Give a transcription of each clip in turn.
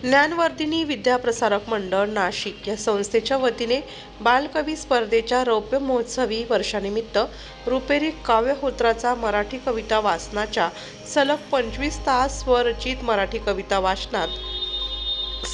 ज्ञानवर्धिनी विद्याप्रसारक मंडळ नाशिक या संस्थेच्या वतीने बालकवी स्पर्धेच्या रौप्य महोत्सवी वर्षानिमित्त रुपेरी काव्यहोत्राचा मराठी कविता वाचनाच्या सलग 25 तास स्वरचित मराठी कविता वाचनात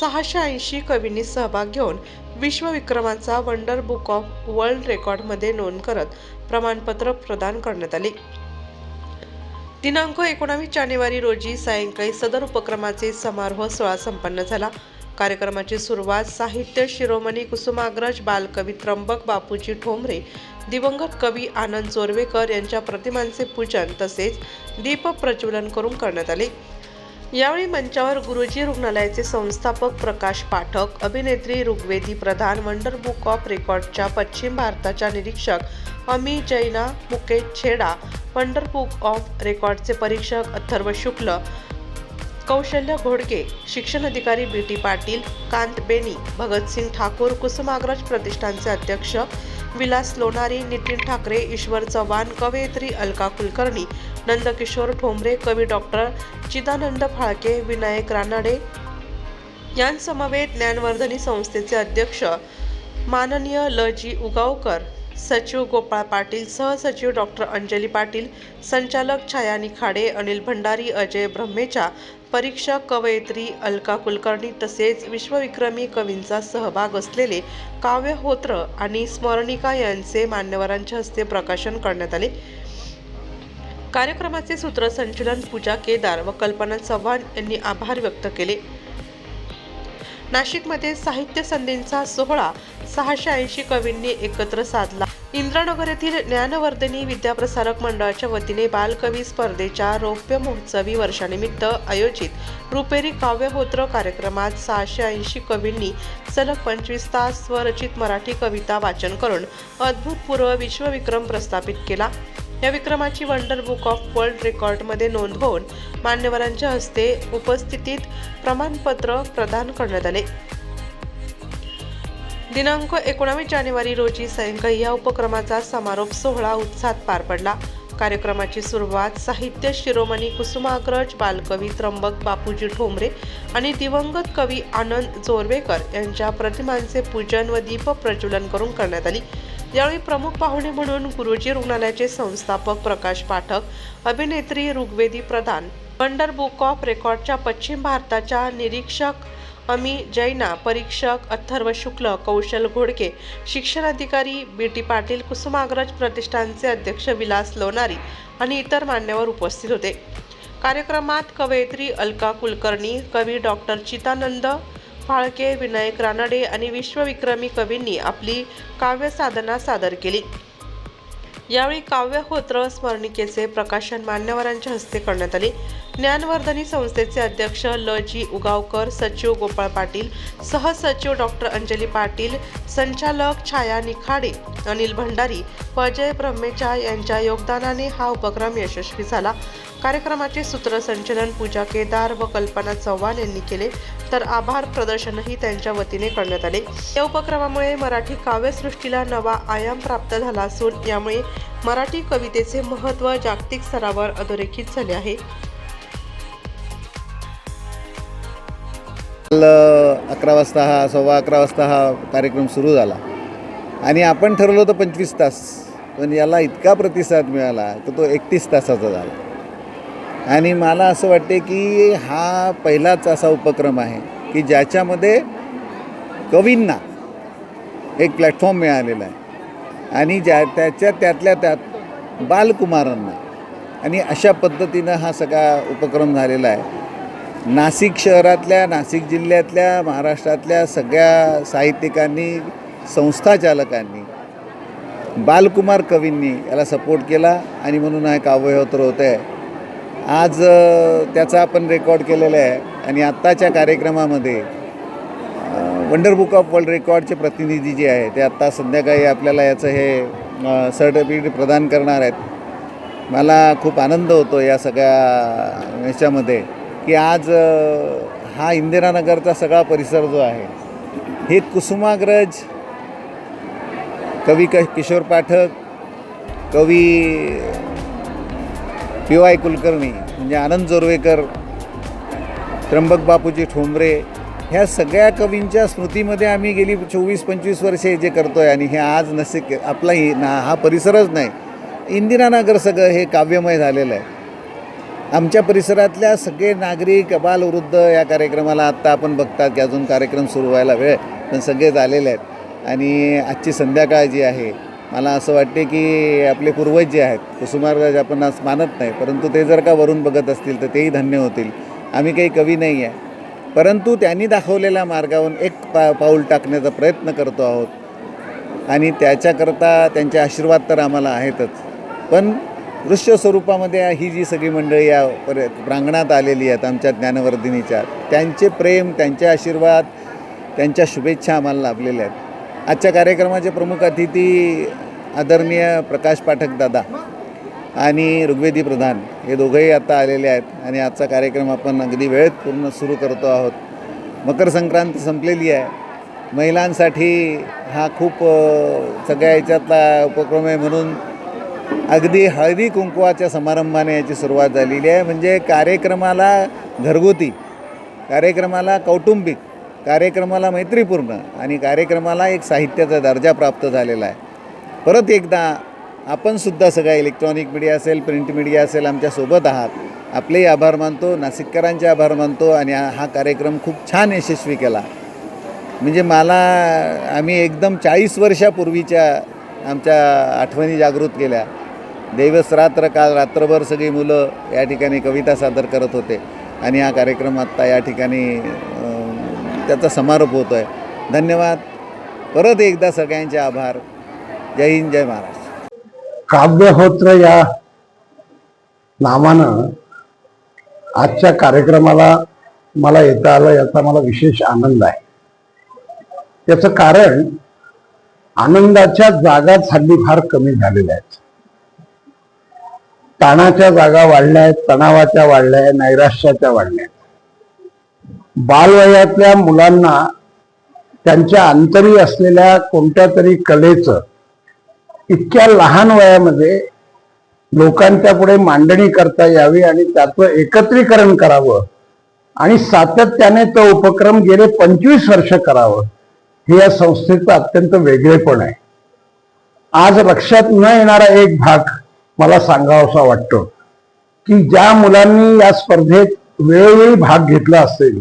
680 कवींनी सहभाग घेऊन विश्वविक्रमाचा वंडर बुक ऑफ वर्ल्ड रेकॉर्डमध्ये नोंद करत प्रमाणपत्र प्रदान करण्यात आले। दिनांक 19 जानेवारी रोजी सायंकाळी सदर उपक्रमाचे समारोह सोहळा संपन्न झाला। कार्यक्रमाची सुरुवात साहित्य शिरोमणी कुसुमाग्रज बालकवी त्र्यंबक बापूजी ठोंबरे, दिवंगत कवी आनंद जोरवेकर यांच्या प्रतिमांचे पूजन तसेच दीप प्रज्वलन करून करण्यात आले। यावेळी मंचावर गुरुजी रुग्णालयाचे संस्थापक प्रकाश पाठक, अभिनेत्री ऋग्वेदी प्रधान, वंडर बुक ऑफ रेकॉर्डच्या पश्चिम भारताच्या निरीक्षक अमी जैना, मुकेश छेडा, वंडर बुक ऑफ रेकॉर्डचे परीक्षक अथर्व शुक्ल, कौशल्य घोडके, शिक्षण अधिकारी बी.टी. पाटील, कांत बेनी, भगतसिंग ठाकूर, कुसुमाग्रज प्रतिष्ठानचे अध्यक्ष विलास लोणारी, नितीन ठाकरे, ईश्वर चव्हाण, कवयित्री अलका कुलकर्णी, नंदकिशोर ठोंबरे, कवी डॉक्टर चिदानंद फाळके, विनायक रानडे यांसमवेत ज्ञानवर्धिनी संस्थेचे अध्यक्ष माननीय ल.जी. उगावकर, सचिव गोपाळ पाटील, सहसचिव डॉक्टर अंजली पाटील, संचालक छाया निखाडे, अनिल भंडारी, अजय ब्रह्मेचा, परीक्षक कवयित्री अलका कुलकर्णी तसेच विश्वविक्रमी कवींचा सहभाग असलेले काव्यहोत्र आणि स्मरणिका यांचे मान्यवरांच्या हस्ते प्रकाशन करण्यात आले। कार्यक्रमाचे सूत्रसंचालन पूजा केदार व कल्पना चव्हाण यांनी आभार व्यक्त केले। नाशिकमध्ये साहित्य संधींचा सोहळा 680 कवींनी एकत्र साधला। इंद्रानगर येथील ज्ञानवर्धिनी विद्याप्रसारक मंडळाच्या वतीने बालकवी स्पर्धेच्या रौप्य महोत्सवी वर्षानिमित्त आयोजित रुपेरी काव्यहोत्र कार्यक्रमात 680 कवींनी सलग 25 तास स्वरचित मराठी कविता वाचन करून अभूतपूर्व विश्वविक्रम प्रस्थापित केला। या विक्रमाची वंडर बुक ऑफ वर्ल्ड रेकॉर्डमध्ये नोंद होऊन मान्यवरांच्या हस्ते उपस्थितीत प्रमाणपत्र प्रदान करण्यात आले। दिनांक 19 जानेवारी रोजी सायंकाळी या उपक्रमाचा समारोप सोहळा उत्साहात पार पडला। कार्यक्रमाची सुरुवात साहित्य शिरोमणी कुसुमाग्रज बालकवी त्र्यंबक बापूजी ठोंबरे आणि दिवंगत कवी आनंद जोरवेकर यांच्या प्रतिमांचे पूजन व दीप प्रज्वलन करून करण्यात आली। यावेळी प्रमुख पाहुणे म्हणून गुरुजी रुग्णालयाचे संस्थापक प्रकाश पाठक, अभिनेत्री ऋग्वेदी प्रधान, वंडर बुक ऑफ रेकॉर्डच्या पश्चिम भारताच्या निरीक्षक अमी जैना, परीक्षक अथर्व शुक्ल, कौशल घोडके, शिक्षण अधिकारी बी.टी. पाटील, कुसुमाग्रज प्रतिष्ठानचे अध्यक्ष विलास लोणारी आणि इतर मान्यवर उपस्थित होते। कार्यक्रमात कवयित्री अलका कुलकर्णी, कवी डॉक्टर चिदानंद फाळके, विनायक रानडे आणि विश्वविक्रमी कवींनी आपली काव्यसाधना सादर केली। यावेळी काव्यहोत्र स्मरणिकेचे प्रकाशन मान्यवरांच्या हस्ते करण्यात आले। ज्ञानवर्धिनी संस्थेचे अध्यक्ष ल.जी. उगावकर, सचिव गोपाळ पाटील, सहसचिव डॉक्टर अंजली पाटील, संचालक छाया निखाडे, अनिल भंडारी व अजय ब्रह्मेचा यांच्या योगदानाने हा उपक्रम यशस्वी झाला। कार्यक्रमाचे सूत्रसंचालन पूजा केदार व कल्पना चव्हाण यांनी केले, तर आभार प्रदर्शनही त्यांच्या वतीने करण्यात आले। या उपक्रमामुळे मराठी काव्यसृष्टीला नवा आयाम प्राप्त झाला असून यामुळे मराठी कवितेचे महत्त्व जागतिक स्तरावर अधोरेखित झाले आहे। 11 वाजता सव्वा 11 वाजता हा कार्यक्रम सुरू झाला आणि आपण ठरवलं होतं 25 तास, पण याला इतका प्रतिसाद मिळाला तर तो 31 तासाचा झाला। आणि मला असं वाटते की हा पहिलाच असा उपक्रम आहे की ज्याच्यामध्ये कवींना एक प्लॅटफॉर्म मिळालेला आहे आणि त्यातल्या त्यात बालकुमारांना, आणि अशा पद्धतीनं हा सगळा उपक्रम झालेला आहे। नाशिक शहरातल्या, नाशिक जिल्ह्यातल्या, महाराष्ट्रातल्या सगळ्या साहित्यिकांनी, संस्थाचालकांनी, बालकुमार कवींनी याला सपोर्ट केला आणि म्हणून हा काव्यहोत्र होतं आहे। आज त्याचा आपण रेकॉर्ड केलेला आहे आणि आत्ताच्या कार्यक्रमामध्ये वंडर बुक ऑफ वर्ल्ड रेकॉर्डचे प्रतिनिधी जे आहे ते आत्ता संध्याकाळी आपल्याला याचं हे सर्टिफिकेट प्रदान करणार आहेत। मला खूप आनंद होतो या सगळ्या याच्यामध्ये की आज हा इंदिरानगरचा सगळा परिसर जो आहे हे कुसुमाग्रज, कवी किशोर पाठक, कवी पी.वाय. कुलकर्णी म्हणजे आनंद जोरवेकर, त्र्यंबक बापूजी ठोंबरे, ह्या सगळ्या कवींच्या स्मृतीमध्ये आम्ही गेली 24-25 वर्षे जे करतो आहे आणि हे आज आपलाही हा परिसरच नाही, इंदिरानगर सगळं हे काव्यमय झालेलं आहे. आमच्या परिसरातल्या सगळे नागरिक अबालवृद्ध या कार्यक्रमाला आत्ता आपण बघतात की अजून कार्यक्रम सुरू व्हायला वेळ, पण सगळे झालेले आहेत. आणि आजची संध्याकाळ जी आहे, मला असं वाटते की आपले पूर्वज जे आहेत, कुसुमाग्रज आपण आज मानत नाही, परंतु ते जर का वरून बघत असतील तर तेही धन्य होतील. आम्ही काही कवी नाही आहे, परंतु त्यांनी दाखवलेल्या मार्गावरून एक पाऊल टाकण्याचा प्रयत्न करतो आहोत आणि त्याच्याकरता त्यांचे आशीर्वाद तर आम्हाला आहेतच. पण दृश्य स्वरूपामध्ये ही जी सगळी मंडळी या प्रांगणात आलेली आहेत आमच्या ज्ञानवर्धिनीच्या, त्यांचे प्रेम, त्यांचे आशीर्वाद, त्यांच्या शुभेच्छा आम्हाला लाभलेल्या आहेत. आजच्या कार्यक्रमाचे प्रमुख अतिथी आदरणीय प्रकाश पाठक दादा आणि ऋग्वेदी प्रधान हे दोघंही आता आलेले आहेत आणि आजचा कार्यक्रम आपण अगदी वेळेत पूर्ण सुरू करतो आहोत. मकर संक्रांत संपलेली आहे. महिलांसाठी हा खूप सगळ्या याच्यातला उपक्रम आहे, म्हणून अगदी हळदी कुंकवाच्या समारंभाने याची सुरुवात झालेली आहे. म्हणजे कार्यक्रमाला घरगुती, कार्यक्रमाला कौटुंबिक, कार्यक्रमाला मैत्रीपूर्ण आणि कार्यक्रमाला एक साहित्याचा दर्जा प्राप्त झालेला आहे. परत एकदा आपणसुद्धा सगळा इलेक्ट्रॉनिक मीडिया असेल, प्रिंट मीडिया असेल, आमच्यासोबत आहात. आपलेही आभार मानतो, नाशिककरांचे आभार मानतो आणि हा कार्यक्रम खूप छान यशस्वी केला. म्हणजे आम्ही एकदम 40 वर्षापूर्वीच्या आमच्या आठवणी जागृत केल्या. दिवस रात्र काल रात्रभर सगळी मुलं या ठिकाणी कविता सादर करत होते आणि हा कार्यक्रम आत्ता या ठिकाणी त्याचा समारोप होतो आहे. धन्यवाद. परत एकदा सगळ्यांचे आभार. जय हिंद, जय महाराष्ट्र. काव्यहोत्र या नावानं आजच्या कार्यक्रमाला मला येता आलं याचा मला विशेष आनंद आहे. त्याचं कारण आनंदाच्या जागाच हल्ली फार कमी झालेल्या आहेत. ताणाच्या जागा वाढल्या आहेत, तणावाच्या वाढल्या आहेत, नैराश्याच्या वाढल्या आहेत. बालवयातल्या मुलांना त्यांच्या अंतरी असलेल्या कोणत्या तरी कलेचं इतक्या लहान वयामध्ये लोकांच्या पुढे मांडणी करता यावी आणि त्याचं एकत्रीकरण करावं आणि सातत्याने तो उपक्रम गेले 25 वर्ष करावं, हे या संस्थेचं अत्यंत वेगळेपण आहे. आज लक्षात न येणारा एक भाग मला सांगावासा वाटतो की ज्या मुलांनी या स्पर्धेत वेळोवेळी भाग घेतला असेल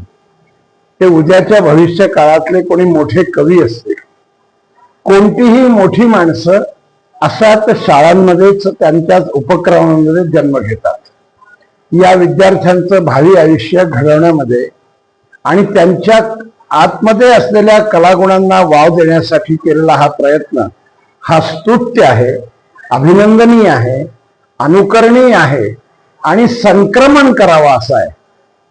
ते उद्याच्या भविष्य काळातले कोणी मोठे कवी असतील, कोणतीही मोठी माणसं अशाच शाळांमध्येच त्यांच्याच उपक्रमांमध्ये जन्म घेतात. या विद्यार्थ्यांचं भावी आयुष्य घडवण्यामध्ये आणि त्यांच्या आतमध्ये असलेल्या कलागुणांना वाव देण्यासाठी केलेला हा प्रयत्न हा स्तुत्य आहे, अभिनंदनीय आहे, अनुकरणीय आहे आणि संक्रमण करावा असा आहे.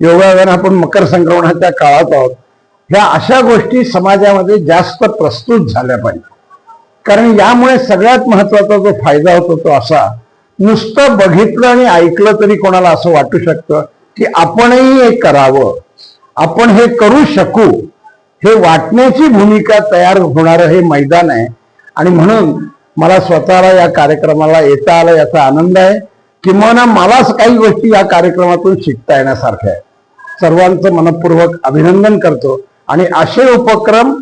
योगायोगाने आपण मकर संक्रमणाच्या काळात आहोत. ह्या अशा गोष्टी समाजामध्ये जास्त प्रस्तुत झाल्या पाहिजे, कारण यामुळे सगळ्यात महत्वाचा जो फायदा होतो तो असा, नुसतं बघितलं आणि ऐकलं तरी कोणाला असं वाटू शकतं की आपणही हे करावं, आपण हे करू शकू, हे वाटण्याची भूमिका तयार होणारं हे मैदान आहे. आणि म्हणून मला स्वतःला या कार्यक्रमाला येता आलं याचा आनंद आहे. किंवा मला काही गोष्टी या कार्यक्रमातून शिकता येण्यासारख्या आहे. सर्वांचं मनपूर्वक अभिनंदन करतो आणि असे उपक्रम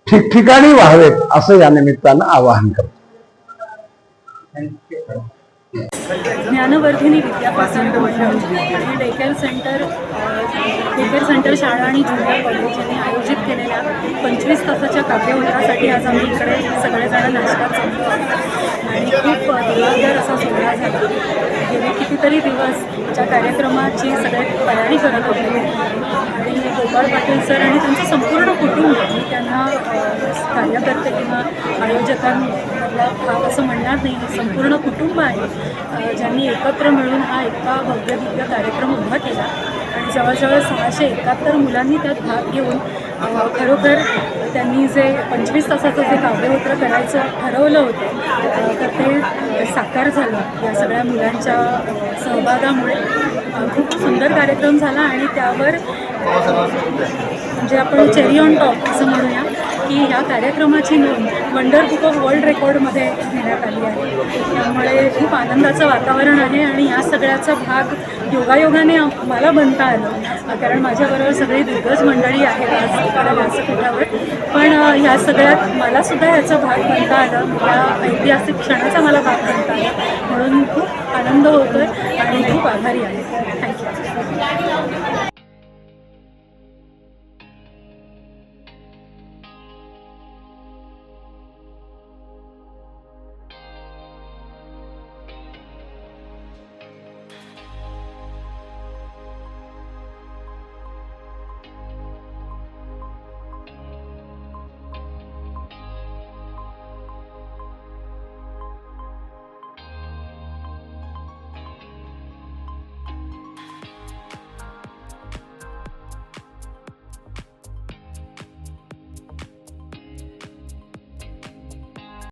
ठिकठिकाणी व्हावेत असं या निमित्तानं आवाहन करतो. ज्ञानवर्धिनी विद्याप्रसारक मंडळ आणि डेकेअर सेंटर शाळा आणि ज्युनियर कॉलेज यांनी आयोजित केलेल्या 25 तासाच्या काव्यहोत्रासाठी आज आम्ही इकडे सगळेजण नाश्ता चालतो आणि खूप दर्जेदार असा सोहळा झाला. गेले कितीतरी दिवस त्या कार्यक्रमाची सगळे तयारी करत होते आणि गोपाळ पाटील सर आणि त्यांचं संपूर्ण कुटुंब, मी त्यांना कार्यकर्ते किंवा आयोजकांमधला भाग असं म्हणणार नाही, संपूर्ण कुटुंब आहे ज्यांनी एकत्र मिळून हा इतका भव्य दिव्य कार्यक्रम उभा केला आणि जवळजवळ 671 मुलांनी त्यात भाग घेऊन खरोखर त्यांनी जे 25 तासाचं जे काव्यहोत्र करायचं ठरवलं होतं तर ते साकार झालं या सगळ्या मुलांच्या सहभागामुळे. खूप सुंदर कार्यक्रम झाला आणि त्यावर म्हणजे आपण चेरी ऑन टॉप असं म्हणूया की ह्या कार्यक्रमाची नोंद वंडर बुक ऑफ वर्ल्ड रेकॉर्डमध्ये घेण्यात आली आहे. त्यामुळे खूप आनंदाचं वातावरण आहे आणि या सगळ्याचा भाग योगायोगाने मला बनता आलं कारण माझ्याबरोबर सगळी दिग्गज मंडळी आहेत आज इकडे व्यासपीठावर. पण ह्या सगळ्यात मलासुद्धा ह्याचा भाग बनता आलं, या ऐतिहासिक क्षणाचा मला भाग बनता आला, म्हणून खूप आनंद होतो आहे आणि खूप आभारी आहे.